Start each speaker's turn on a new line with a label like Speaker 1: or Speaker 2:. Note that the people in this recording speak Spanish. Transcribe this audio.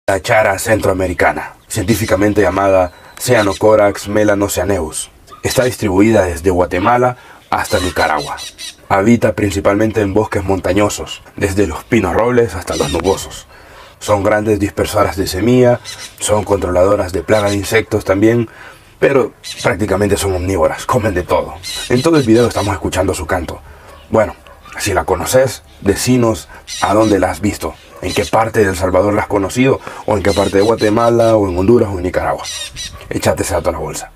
Speaker 1: La chara centroamericana, científicamente llamada Cyanocorax melanoceaneus. Está distribuida desde Guatemala hasta Nicaragua. Habita principalmente en bosques montañosos, desde los pinos robles hasta los nubosos. Son grandes dispersoras de semilla, son controladoras de plagas de insectos también, pero prácticamente son omnívoras, comen de todo. En todo el video estamos escuchando su canto. Bueno, si la conoces, decinos a dónde la has visto, en qué parte de El Salvador la has conocido, o en qué parte de Guatemala, o en Honduras, o en Nicaragua. Échate ese dato a la bolsa.